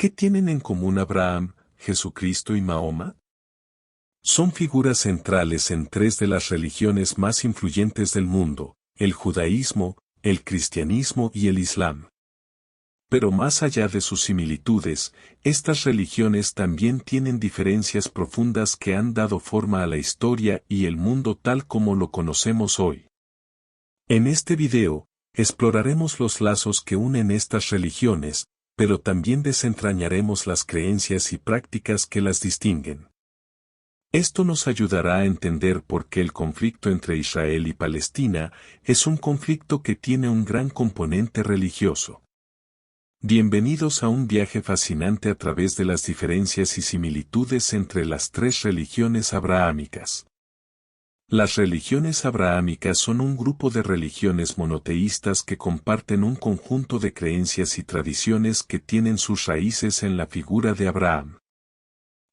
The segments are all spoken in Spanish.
¿Qué tienen en común Abraham, Jesucristo y Mahoma? Son figuras centrales en tres de las religiones más influyentes del mundo, el judaísmo, el cristianismo y el islam. Pero más allá de sus similitudes, estas religiones también tienen diferencias profundas que han dado forma a la historia y el mundo tal como lo conocemos hoy. En este video, exploraremos los lazos que unen estas religiones, pero también desentrañaremos las creencias y prácticas que las distinguen. Esto nos ayudará a entender por qué el conflicto entre Israel y Palestina es un conflicto que tiene un gran componente religioso. Bienvenidos a un viaje fascinante a través de las diferencias y similitudes entre las tres religiones abrahámicas. Las religiones abrahámicas son un grupo de religiones monoteístas que comparten un conjunto de creencias y tradiciones que tienen sus raíces en la figura de Abraham.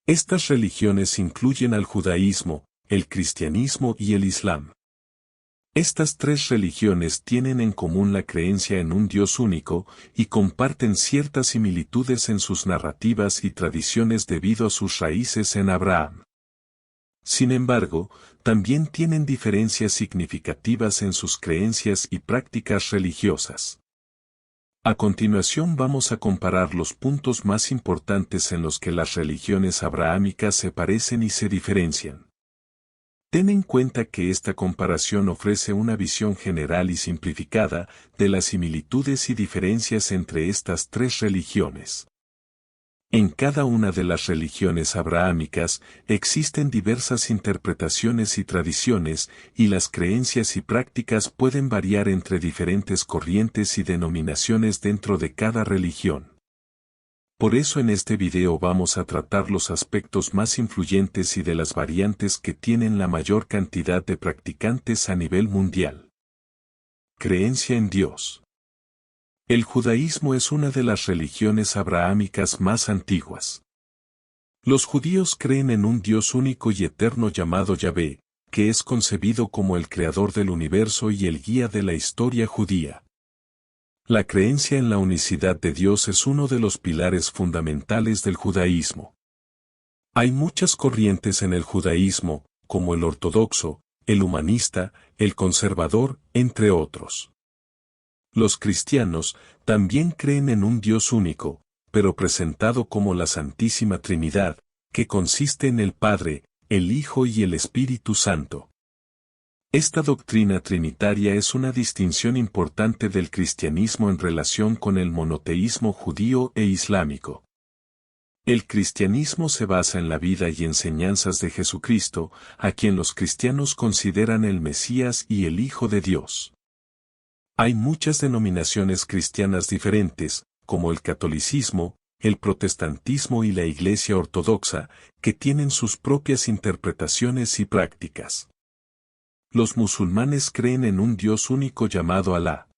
Estas religiones incluyen al judaísmo, el cristianismo y el islam. Estas tres religiones tienen en común la creencia en un Dios único y comparten ciertas similitudes en sus narrativas y tradiciones debido a sus raíces en Abraham. Sin embargo, también tienen diferencias significativas en sus creencias y prácticas religiosas. A continuación vamos a comparar los puntos más importantes en los que las religiones abrahámicas se parecen y se diferencian. Ten en cuenta que esta comparación ofrece una visión general y simplificada de las similitudes y diferencias entre estas tres religiones. En cada una de las religiones abrahámicas existen diversas interpretaciones y tradiciones, y las creencias y prácticas pueden variar entre diferentes corrientes y denominaciones dentro de cada religión. Por eso en este video vamos a tratar los aspectos más influyentes y de las variantes que tienen la mayor cantidad de practicantes a nivel mundial. Creencia en Dios. El judaísmo es una de las religiones abrahámicas más antiguas. Los judíos creen en un Dios único y eterno llamado Yahvé, que es concebido como el creador del universo y el guía de la historia judía. La creencia en la unicidad de Dios es uno de los pilares fundamentales del judaísmo. Hay muchas corrientes en el judaísmo, como el ortodoxo, el humanista, el conservador, entre otros. Los cristianos también creen en un Dios único, pero presentado como la Santísima Trinidad, que consiste en el Padre, el Hijo y el Espíritu Santo. Esta doctrina trinitaria es una distinción importante del cristianismo en relación con el monoteísmo judío e islámico. El cristianismo se basa en la vida y enseñanzas de Jesucristo, a quien los cristianos consideran el Mesías y el Hijo de Dios. Hay muchas denominaciones cristianas diferentes, como el catolicismo, el protestantismo y la Iglesia ortodoxa, que tienen sus propias interpretaciones y prácticas. Los musulmanes creen en un Dios único llamado Alá.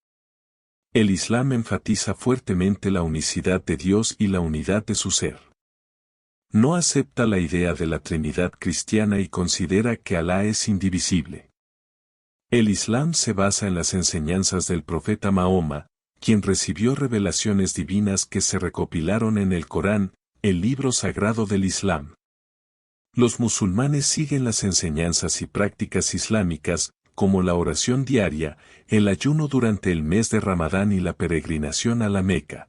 El Islam enfatiza fuertemente la unicidad de Dios y la unidad de su ser. No acepta la idea de la Trinidad cristiana y considera que Alá es indivisible. El Islam se basa en las enseñanzas del profeta Mahoma, quien recibió revelaciones divinas que se recopilaron en el Corán, el libro sagrado del Islam. Los musulmanes siguen las enseñanzas y prácticas islámicas, como la oración diaria, el ayuno durante el mes de Ramadán y la peregrinación a la Meca.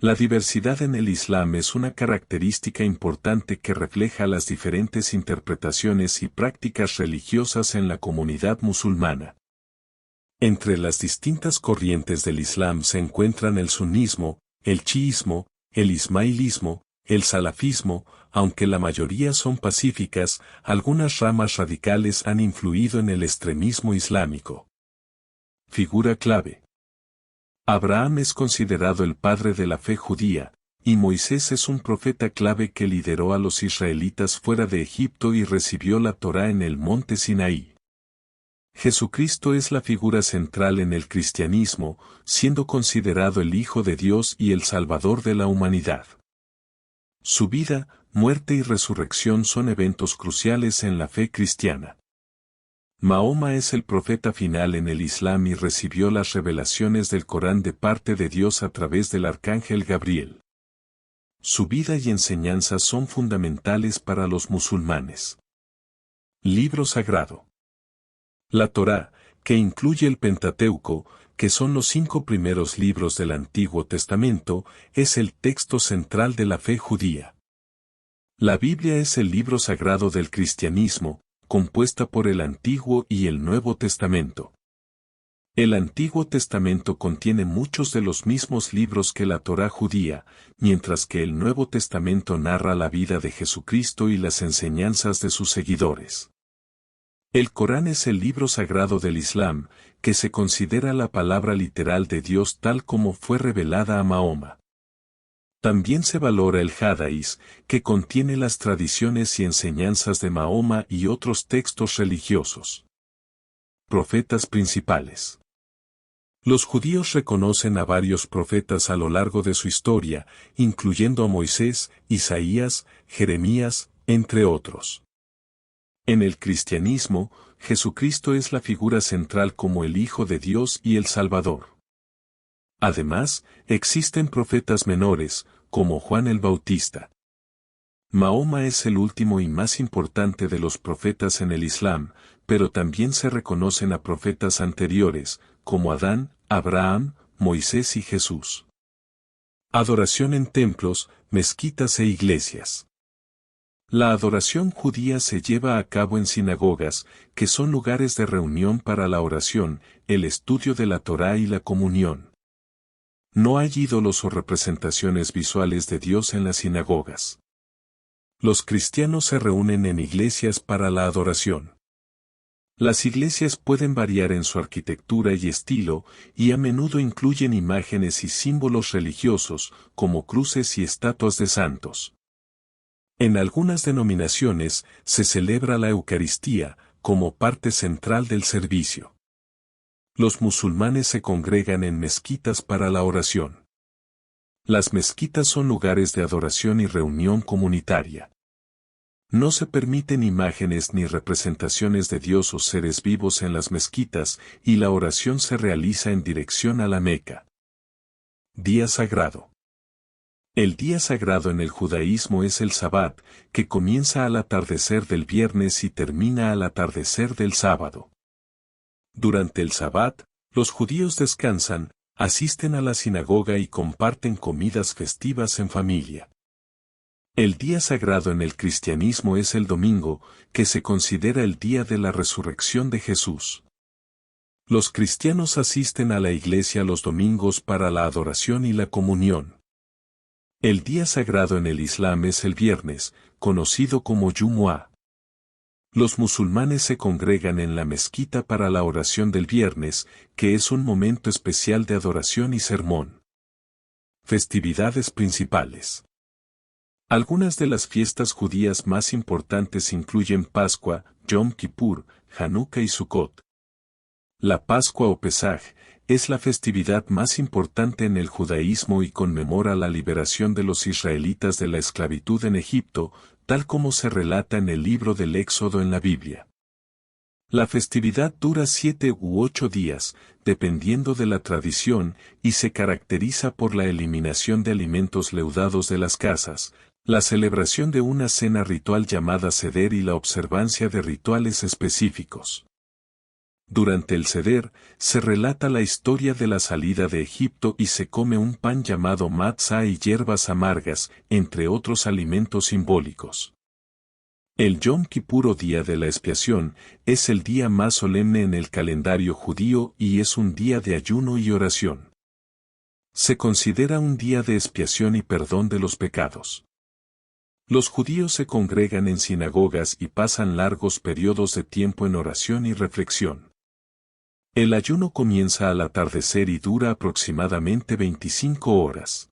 La diversidad en el Islam es una característica importante que refleja las diferentes interpretaciones y prácticas religiosas en la comunidad musulmana. Entre las distintas corrientes del Islam se encuentran el sunismo, el chiismo, el ismailismo, el salafismo, aunque la mayoría son pacíficas, algunas ramas radicales han influido en el extremismo islámico. Figura clave. Abraham es considerado el padre de la fe judía, y Moisés es un profeta clave que lideró a los israelitas fuera de Egipto y recibió la Torá en el monte Sinaí. Jesucristo es la figura central en el cristianismo, siendo considerado el Hijo de Dios y el Salvador de la humanidad. Su vida, muerte y resurrección son eventos cruciales en la fe cristiana. Mahoma es el profeta final en el Islam y recibió las revelaciones del Corán de parte de Dios a través del arcángel Gabriel. Su vida y enseñanzas son fundamentales para los musulmanes. Libro sagrado. La Torá, que incluye el Pentateuco, que son los 5 primeros libros del Antiguo Testamento, es el texto central de la fe judía. La Biblia es el libro sagrado del cristianismo, compuesta por el Antiguo y el Nuevo Testamento. El Antiguo Testamento contiene muchos de los mismos libros que la Torá judía, mientras que el Nuevo Testamento narra la vida de Jesucristo y las enseñanzas de sus seguidores. El Corán es el libro sagrado del Islam, que se considera la palabra literal de Dios tal como fue revelada a Mahoma. También se valora el Hadís, que contiene las tradiciones y enseñanzas de Mahoma y otros textos religiosos. Profetas principales. Los judíos reconocen a varios profetas a lo largo de su historia, incluyendo a Moisés, Isaías, Jeremías, entre otros. En el cristianismo, Jesucristo es la figura central como el Hijo de Dios y el Salvador. Además, existen profetas menores, como Juan el Bautista. Mahoma es el último y más importante de los profetas en el Islam, pero también se reconocen a profetas anteriores, como Adán, Abraham, Moisés y Jesús. Adoración en templos, mezquitas e iglesias. La adoración judía se lleva a cabo en sinagogas, que son lugares de reunión para la oración, el estudio de la Torá y la comunión. No hay ídolos o representaciones visuales de Dios en las sinagogas. Los cristianos se reúnen en iglesias para la adoración. Las iglesias pueden variar en su arquitectura y estilo, y a menudo incluyen imágenes y símbolos religiosos, como cruces y estatuas de santos. En algunas denominaciones, se celebra la Eucaristía, como parte central del servicio. Los musulmanes se congregan en mezquitas para la oración. Las mezquitas son lugares de adoración y reunión comunitaria. No se permiten imágenes ni representaciones de Dios o seres vivos en las mezquitas, y la oración se realiza en dirección a la Meca. Día sagrado. El día sagrado en el judaísmo es el Sabbat, que comienza al atardecer del viernes y termina al atardecer del sábado. Durante el Sabbat, los judíos descansan, asisten a la sinagoga y comparten comidas festivas en familia. El día sagrado en el cristianismo es el domingo, que se considera el día de la resurrección de Jesús. Los cristianos asisten a la iglesia los domingos para la adoración y la comunión. El día sagrado en el Islam es el viernes, conocido como Jumu'ah. Los musulmanes se congregan en la mezquita para la oración del viernes, que es un momento especial de adoración y sermón. Festividades principales. Algunas de las fiestas judías más importantes incluyen Pascua, Yom Kippur, Hanukkah y Sukkot. La Pascua o Pesaj es la festividad más importante en el judaísmo y conmemora la liberación de los israelitas de la esclavitud en Egipto, tal como se relata en el libro del Éxodo en la Biblia. La festividad dura 7 u 8 días, dependiendo de la tradición, y se caracteriza por la eliminación de alimentos leudados de las casas, la celebración de una cena ritual llamada Seder y la observancia de rituales específicos. Durante el Seder, se relata la historia de la salida de Egipto y se come un pan llamado matzá y hierbas amargas, entre otros alimentos simbólicos. El Yom Kippur o Día de la Expiación es el día más solemne en el calendario judío y es un día de ayuno y oración. Se considera un día de expiación y perdón de los pecados. Los judíos se congregan en sinagogas y pasan largos periodos de tiempo en oración y reflexión. El ayuno comienza al atardecer y dura aproximadamente 25 horas.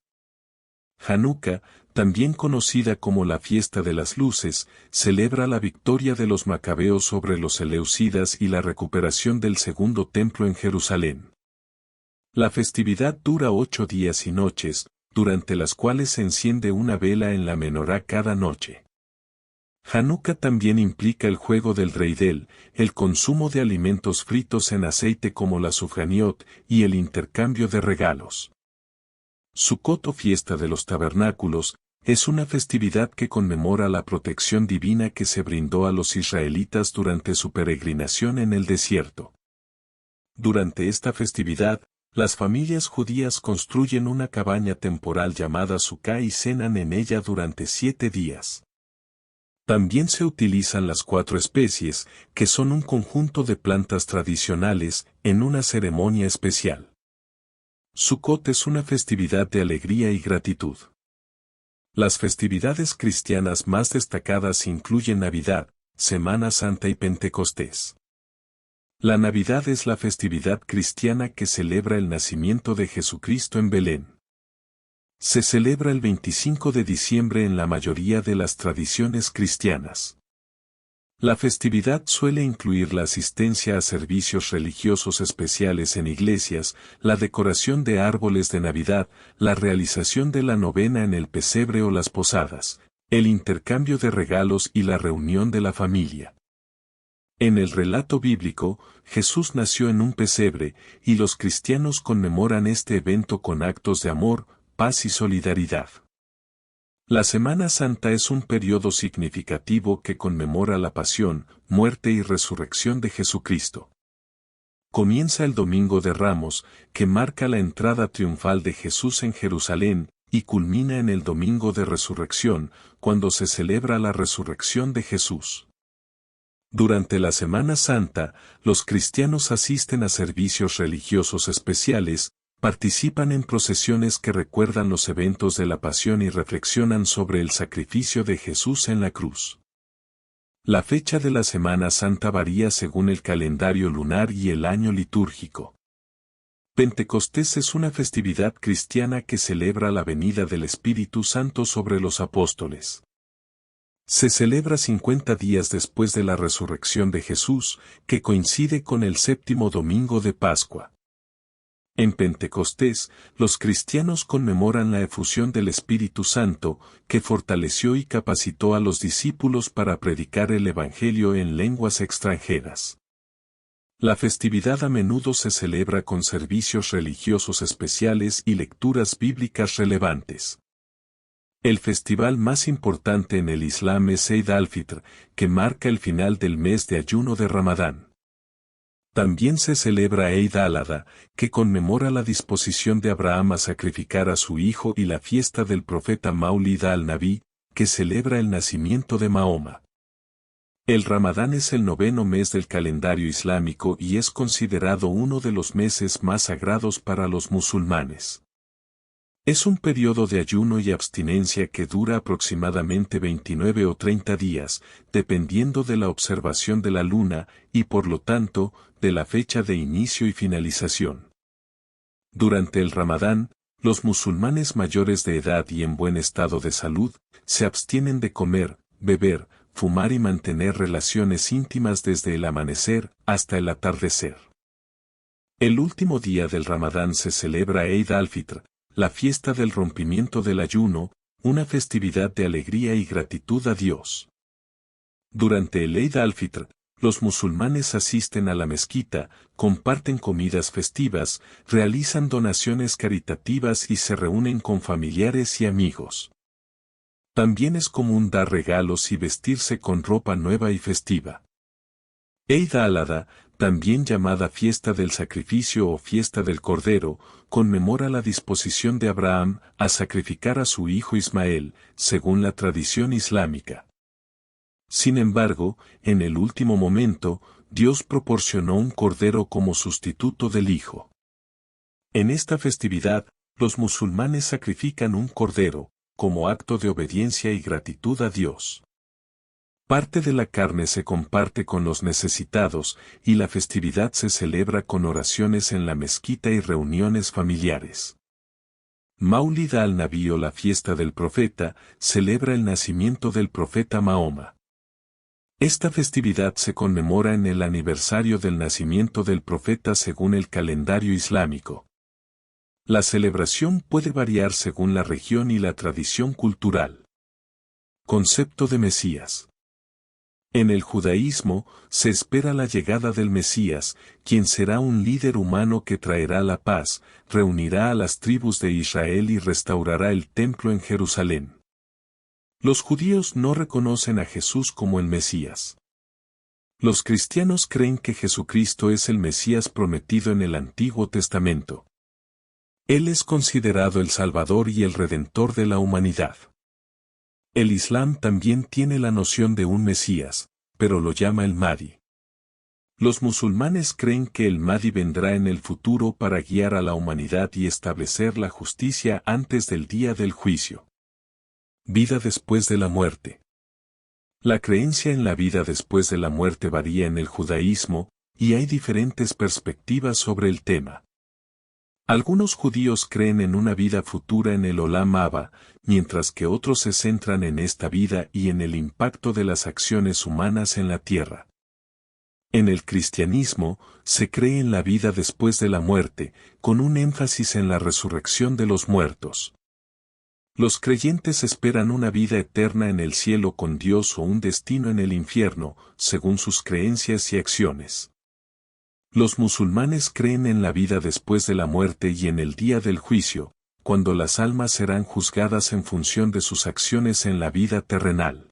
Hanukkah, también conocida como la fiesta de las luces, celebra la victoria de los macabeos sobre los seleucidas y la recuperación del segundo templo en Jerusalén. La festividad dura 8 días y noches, durante las cuales se enciende una vela en la menorá cada noche. Hanukkah también implica el juego del reidel, el consumo de alimentos fritos en aceite como la sufganiot y el intercambio de regalos. Sukkot o fiesta de los tabernáculos Es una festividad que conmemora la protección divina que se brindó a los israelitas durante su peregrinación en el desierto. Durante esta festividad, las familias judías construyen una cabaña temporal llamada Sukkah y cenan en ella durante 7 días. También se utilizan las 4 especies, que son un conjunto de plantas tradicionales, en una ceremonia especial. Sukkot es una festividad de alegría y gratitud. Las festividades cristianas más destacadas incluyen Navidad, Semana Santa y Pentecostés. La Navidad es la festividad cristiana que celebra el nacimiento de Jesucristo en Belén. Se celebra el 25 de diciembre en la mayoría de las tradiciones cristianas. La festividad suele incluir la asistencia a servicios religiosos especiales en iglesias, la decoración de árboles de Navidad, la realización de la novena en el pesebre o las posadas, el intercambio de regalos y la reunión de la familia. En el relato bíblico, Jesús nació en un pesebre, y los cristianos conmemoran este evento con actos de amor, paz y solidaridad. La Semana Santa es un periodo significativo que conmemora la pasión, muerte y resurrección de Jesucristo. Comienza el Domingo de Ramos, que marca la entrada triunfal de Jesús en Jerusalén, y culmina en el Domingo de Resurrección, cuando se celebra la resurrección de Jesús. Durante la Semana Santa, los cristianos asisten a servicios religiosos especiales, participan en procesiones que recuerdan los eventos de la pasión y reflexionan sobre el sacrificio de Jesús en la cruz. La fecha de la Semana Santa varía según el calendario lunar y el año litúrgico. Pentecostés es una festividad cristiana que celebra la venida del Espíritu Santo sobre los apóstoles. Se celebra 50 días después de la resurrección de Jesús, que coincide con el 7º domingo de Pascua. En Pentecostés, los cristianos conmemoran la efusión del Espíritu Santo, que fortaleció y capacitó a los discípulos para predicar el Evangelio en lenguas extranjeras. La festividad a menudo se celebra con servicios religiosos especiales y lecturas bíblicas relevantes. El festival más importante en el Islam es Eid al-Fitr, que marca el final del mes de ayuno de Ramadán. También se celebra Eid al-Adha, que conmemora la disposición de Abraham a sacrificar a su hijo, y la fiesta del profeta Maulid al-Nabi, que celebra el nacimiento de Mahoma. El Ramadán es el 9º mes del calendario islámico y es considerado uno de los meses más sagrados para los musulmanes. Es un periodo de ayuno y abstinencia que dura aproximadamente 29 o 30 días, dependiendo de la observación de la luna, y por lo tanto, de la fecha de inicio y finalización. Durante el Ramadán, los musulmanes mayores de edad y en buen estado de salud, se abstienen de comer, beber, fumar y mantener relaciones íntimas desde el amanecer hasta el atardecer. El último día del Ramadán se celebra Eid al-Fitr, la fiesta del rompimiento del ayuno, una festividad de alegría y gratitud a Dios. Durante el Eid al-Fitr, los musulmanes asisten a la mezquita, comparten comidas festivas, realizan donaciones caritativas y se reúnen con familiares y amigos. También es común dar regalos y vestirse con ropa nueva y festiva. Eid al-Adha, también llamada fiesta del sacrificio o fiesta del Cordero, conmemora la disposición de Abraham a sacrificar a su hijo Ismael, según la tradición islámica. Sin embargo, en el último momento, Dios proporcionó un cordero como sustituto del hijo. En esta festividad, los musulmanes sacrifican un cordero, como acto de obediencia y gratitud a Dios. Parte de la carne se comparte con los necesitados, y la festividad se celebra con oraciones en la mezquita y reuniones familiares. Maulid al-Nabi o la fiesta del profeta, celebra el nacimiento del profeta Mahoma. Esta festividad se conmemora en el aniversario del nacimiento del profeta según el calendario islámico. La celebración puede variar según la región y la tradición cultural. Concepto de Mesías. En el judaísmo, se espera la llegada del Mesías, quien será un líder humano que traerá la paz, reunirá a las tribus de Israel y restaurará el templo en Jerusalén. Los judíos no reconocen a Jesús como el Mesías. Los cristianos creen que Jesucristo es el Mesías prometido en el Antiguo Testamento. Él es considerado el Salvador y el Redentor de la humanidad. El Islam también tiene la noción de un Mesías, pero lo llama el Mahdi. Los musulmanes creen que el Mahdi vendrá en el futuro para guiar a la humanidad y establecer la justicia antes del día del juicio. Vida después de la muerte. La creencia en la vida después de la muerte varía en el judaísmo, y hay diferentes perspectivas sobre el tema. Algunos judíos creen en una vida futura en el Olam Abba, mientras que otros se centran en esta vida y en el impacto de las acciones humanas en la tierra. En el cristianismo, se cree en la vida después de la muerte, con un énfasis en la resurrección de los muertos. Los creyentes esperan una vida eterna en el cielo con Dios o un destino en el infierno, según sus creencias y acciones. Los musulmanes creen en la vida después de la muerte y en el día del juicio, cuando las almas serán juzgadas en función de sus acciones en la vida terrenal.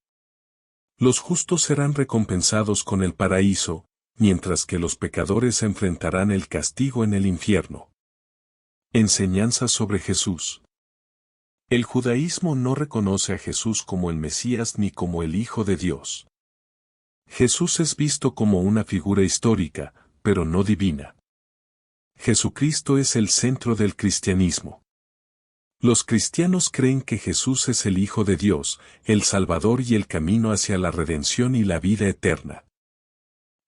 Los justos serán recompensados con el paraíso, mientras que los pecadores enfrentarán el castigo en el infierno. Enseñanzas sobre Jesús. El judaísmo no reconoce a Jesús como el Mesías ni como el Hijo de Dios. Jesús es visto como una figura histórica, pero no divina. Jesucristo es el centro del cristianismo. Los cristianos creen que Jesús es el Hijo de Dios, el Salvador y el camino hacia la redención y la vida eterna.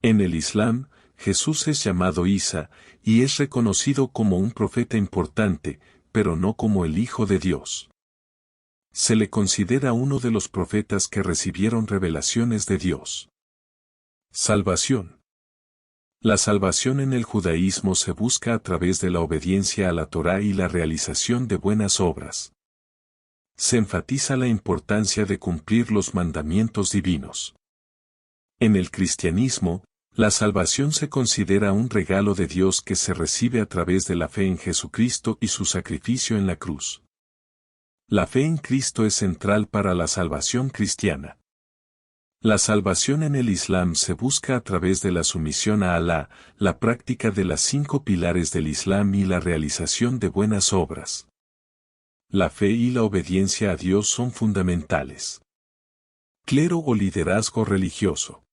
En el Islam, Jesús es llamado Isa, y es reconocido como un profeta importante, pero no como el Hijo de Dios. Se le considera uno de los profetas que recibieron revelaciones de Dios. Salvación. La salvación en el judaísmo se busca a través de la obediencia a la Torá y la realización de buenas obras. Se enfatiza la importancia de cumplir los mandamientos divinos. En el cristianismo, la salvación se considera un regalo de Dios que se recibe a través de la fe en Jesucristo y su sacrificio en la cruz. La fe en Cristo es central para la salvación cristiana. La salvación en el Islam se busca a través de la sumisión a Alá, la práctica de las 5 pilares del Islam y la realización de buenas obras. La fe y la obediencia a Dios son fundamentales. Clero o liderazgo religioso.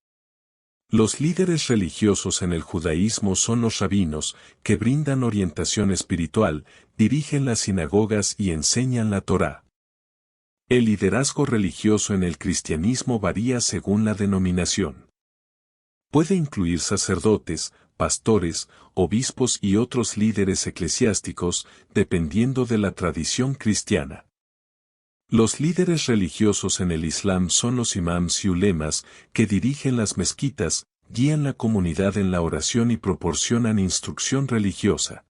Los líderes religiosos en el judaísmo son los rabinos, que brindan orientación espiritual, dirigen las sinagogas y enseñan la Torá. El liderazgo religioso en el cristianismo varía según la denominación. Puede incluir sacerdotes, pastores, obispos y otros líderes eclesiásticos, dependiendo de la tradición cristiana. Los líderes religiosos en el Islam son los imams y ulemas, que dirigen las mezquitas, guían la comunidad en la oración y proporcionan instrucción religiosa.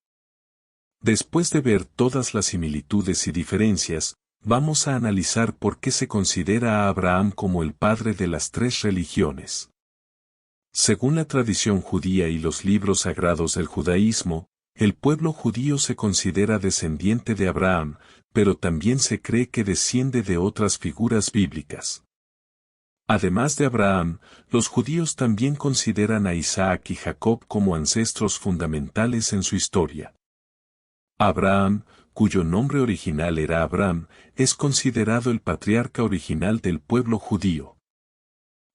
Después de ver todas las similitudes y diferencias, vamos a analizar por qué se considera a Abraham como el padre de las 3 religiones. Según la tradición judía y los libros sagrados del judaísmo, el pueblo judío se considera descendiente de Abraham, pero también se cree que desciende de otras figuras bíblicas. Además de Abraham, los judíos también consideran a Isaac y Jacob como ancestros fundamentales en su historia. Abraham, cuyo nombre original era Abram, es considerado el patriarca original del pueblo judío.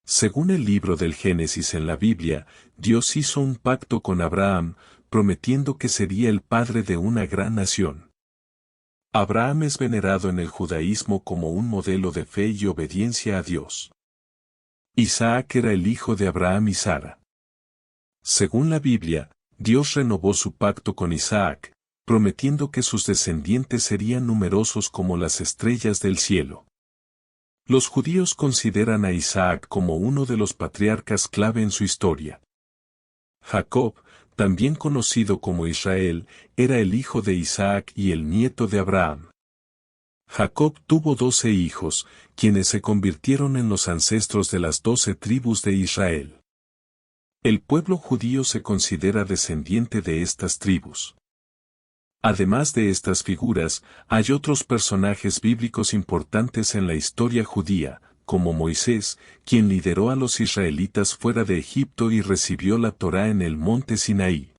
Según el libro del Génesis en la Biblia, Dios hizo un pacto con Abraham, prometiendo que sería el padre de una gran nación. Abraham es venerado en el judaísmo como un modelo de fe y obediencia a Dios. Isaac era el hijo de Abraham y Sara. Según la Biblia, Dios renovó su pacto con Isaac, prometiendo que sus descendientes serían numerosos como las estrellas del cielo. Los judíos consideran a Isaac como uno de los patriarcas clave en su historia. Jacob, también conocido como Israel, era el hijo de Isaac y el nieto de Abraham. Jacob tuvo 12 hijos, quienes se convirtieron en los ancestros de las 12 tribus de Israel. El pueblo judío se considera descendiente de estas tribus. Además de estas figuras, hay otros personajes bíblicos importantes en la historia judía, como Moisés, quien lideró a los israelitas fuera de Egipto y recibió la Torá en el monte Sinaí.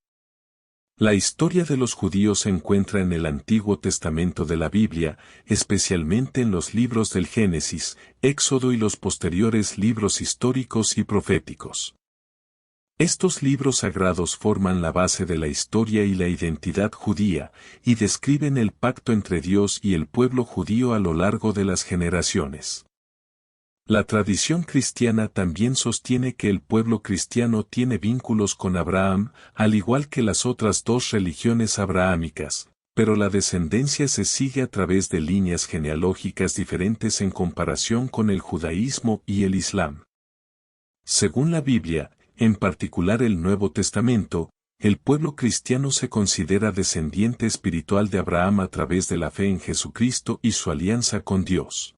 La historia de los judíos se encuentra en el Antiguo Testamento de la Biblia, especialmente en los libros del Génesis, Éxodo y los posteriores libros históricos y proféticos. Estos libros sagrados forman la base de la historia y la identidad judía, y describen el pacto entre Dios y el pueblo judío a lo largo de las generaciones. La tradición cristiana también sostiene que el pueblo cristiano tiene vínculos con Abraham, al igual que las otras dos religiones abrahámicas, pero la descendencia se sigue a través de líneas genealógicas diferentes en comparación con el judaísmo y el islam. Según la Biblia, en particular el Nuevo Testamento, el pueblo cristiano se considera descendiente espiritual de Abraham a través de la fe en Jesucristo y su alianza con Dios.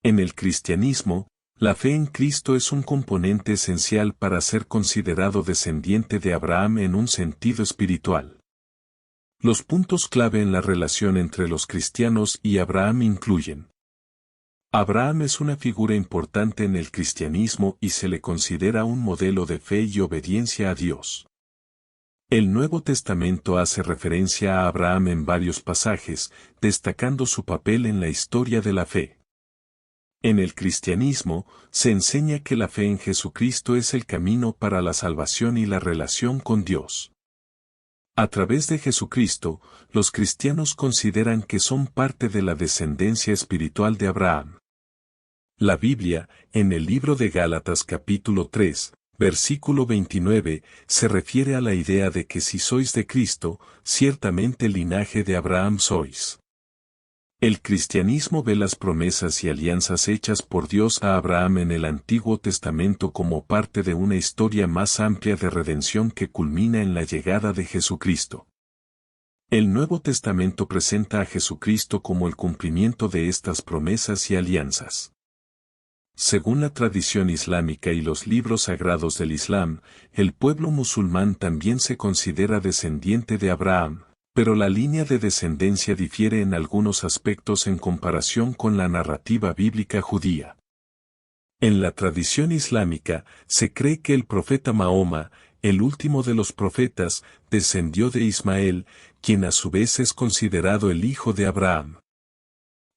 En el cristianismo, la fe en Cristo es un componente esencial para ser considerado descendiente de Abraham en un sentido espiritual. Los puntos clave en la relación entre los cristianos y Abraham incluyen: Abraham es una figura importante en el cristianismo y se le considera un modelo de fe y obediencia a Dios. El Nuevo Testamento hace referencia a Abraham en varios pasajes, destacando su papel en la historia de la fe. En el cristianismo, se enseña que la fe en Jesucristo es el camino para la salvación y la relación con Dios. A través de Jesucristo, los cristianos consideran que son parte de la descendencia espiritual de Abraham. La Biblia, en el libro de Gálatas capítulo 3, versículo 29, se refiere a la idea de que si sois de Cristo, ciertamente linaje de Abraham sois. El cristianismo ve las promesas y alianzas hechas por Dios a Abraham en el Antiguo Testamento como parte de una historia más amplia de redención que culmina en la llegada de Jesucristo. El Nuevo Testamento presenta a Jesucristo como el cumplimiento de estas promesas y alianzas. Según la tradición islámica y los libros sagrados del Islam, el pueblo musulmán también se considera descendiente de Abraham, pero la línea de descendencia difiere en algunos aspectos en comparación con la narrativa bíblica judía. En la tradición islámica, se cree que el profeta Mahoma, el último de los profetas, descendió de Ismael, quien a su vez es considerado el hijo de Abraham.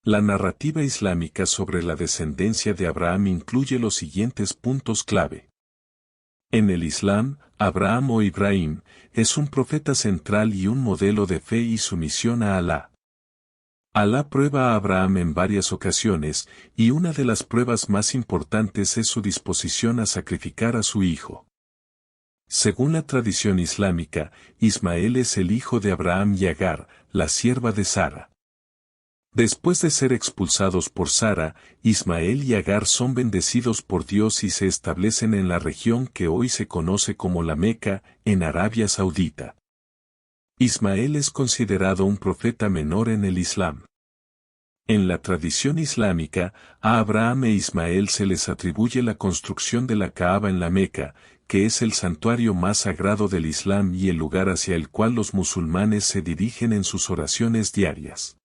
La narrativa islámica sobre la descendencia de Abraham incluye los siguientes puntos clave. En el Islam, Abraham o Ibrahim, es un profeta central y un modelo de fe y sumisión a Alá. Alá prueba a Abraham en varias ocasiones, y una de las pruebas más importantes es su disposición a sacrificar a su hijo. Según la tradición islámica, Ismael es el hijo de Abraham y Agar, la sierva de Sara. Después de ser expulsados por Sara, Ismael y Agar son bendecidos por Dios y se establecen en la región que hoy se conoce como la Meca, en Arabia Saudita. Ismael es considerado un profeta menor en el Islam. En la tradición islámica, a Abraham e Ismael se les atribuye la construcción de la Kaaba en la Meca, que es el santuario más sagrado del Islam y el lugar hacia el cual los musulmanes se dirigen en sus oraciones diarias.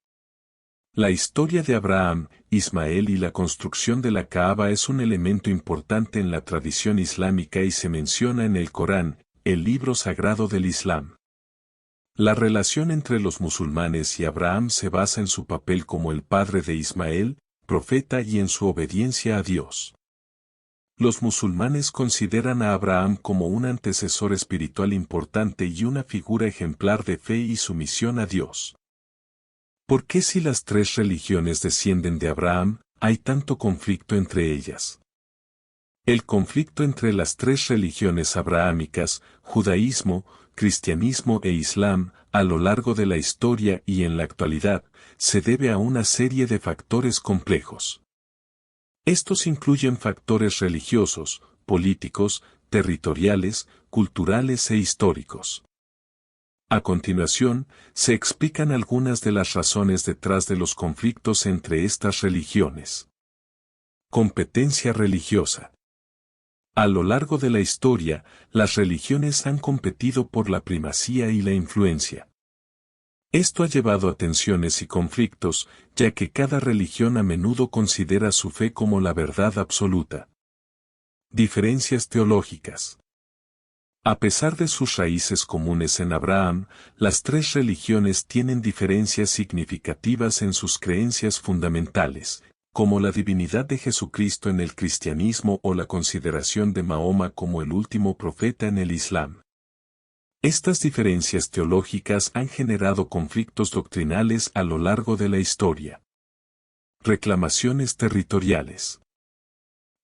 La historia de Abraham, Ismael y la construcción de la Kaaba es un elemento importante en la tradición islámica y se menciona en el Corán, el libro sagrado del Islam. La relación entre los musulmanes y Abraham se basa en su papel como el padre de Ismael, profeta y en su obediencia a Dios. Los musulmanes consideran a Abraham como un antecesor espiritual importante y una figura ejemplar de fe y sumisión a Dios. ¿Por qué si las tres religiones descienden de Abraham, hay tanto conflicto entre ellas? El conflicto entre las tres religiones abrahámicas, judaísmo, cristianismo e islam, a lo largo de la historia y en la actualidad, se debe a una serie de factores complejos. Estos incluyen factores religiosos, políticos, territoriales, culturales e históricos. A continuación, se explican algunas de las razones detrás de los conflictos entre estas religiones. Competencia religiosa. A lo largo de la historia, las religiones han competido por la primacía y la influencia. Esto ha llevado a tensiones y conflictos, ya que cada religión a menudo considera su fe como la verdad absoluta. Diferencias teológicas. A pesar de sus raíces comunes en Abraham, las tres religiones tienen diferencias significativas en sus creencias fundamentales, como la divinidad de Jesucristo en el cristianismo o la consideración de Mahoma como el último profeta en el Islam. Estas diferencias teológicas han generado conflictos doctrinales a lo largo de la historia. Reclamaciones territoriales.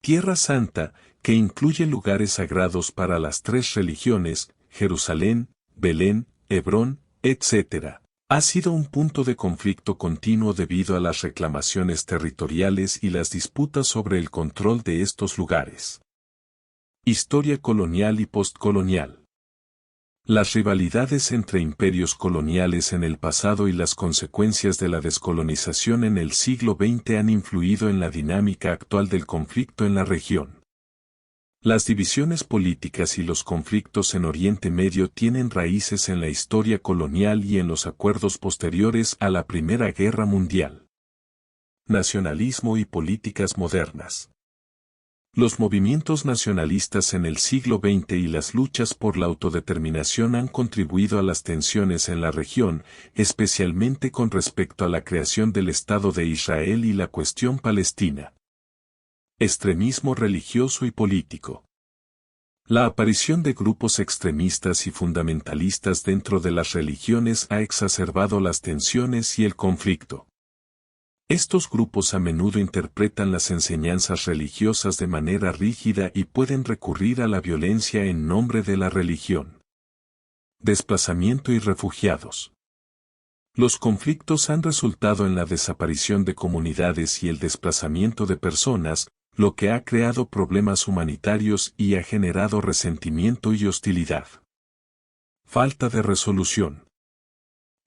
Tierra Santa, que incluye lugares sagrados para las tres religiones, Jerusalén, Belén, Hebrón, etc., ha sido un punto de conflicto continuo debido a las reclamaciones territoriales y las disputas sobre el control de estos lugares. Historia colonial y postcolonial. Las rivalidades entre imperios coloniales en el pasado y las consecuencias de la descolonización en el siglo XX han influido en la dinámica actual del conflicto en la región. Las divisiones políticas y los conflictos en Oriente Medio tienen raíces en la historia colonial y en los acuerdos posteriores a la Primera Guerra Mundial. Nacionalismo y políticas modernas. Los movimientos nacionalistas en el siglo XX y las luchas por la autodeterminación han contribuido a las tensiones en la región, especialmente con respecto a la creación del Estado de Israel y la cuestión palestina. Extremismo religioso y político. La aparición de grupos extremistas y fundamentalistas dentro de las religiones ha exacerbado las tensiones y el conflicto. Estos grupos a menudo interpretan las enseñanzas religiosas de manera rígida y pueden recurrir a la violencia en nombre de la religión. Desplazamiento y refugiados. Los conflictos han resultado en la desaparición de comunidades y el desplazamiento de personas, lo que ha creado problemas humanitarios y ha generado resentimiento y hostilidad. Falta de resolución.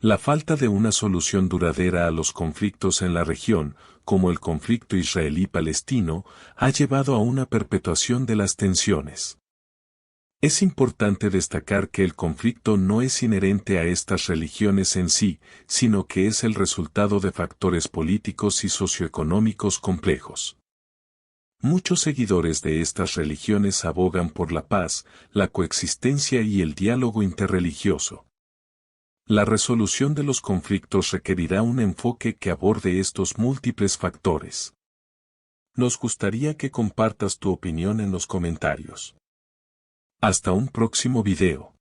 La falta de una solución duradera a los conflictos en la región, como el conflicto israelí-palestino, ha llevado a una perpetuación de las tensiones. Es importante destacar que el conflicto no es inherente a estas religiones en sí, sino que es el resultado de factores políticos y socioeconómicos complejos. Muchos seguidores de estas religiones abogan por la paz, la coexistencia y el diálogo interreligioso. La resolución de los conflictos requerirá un enfoque que aborde estos múltiples factores. Nos gustaría que compartas tu opinión en los comentarios. Hasta un próximo video.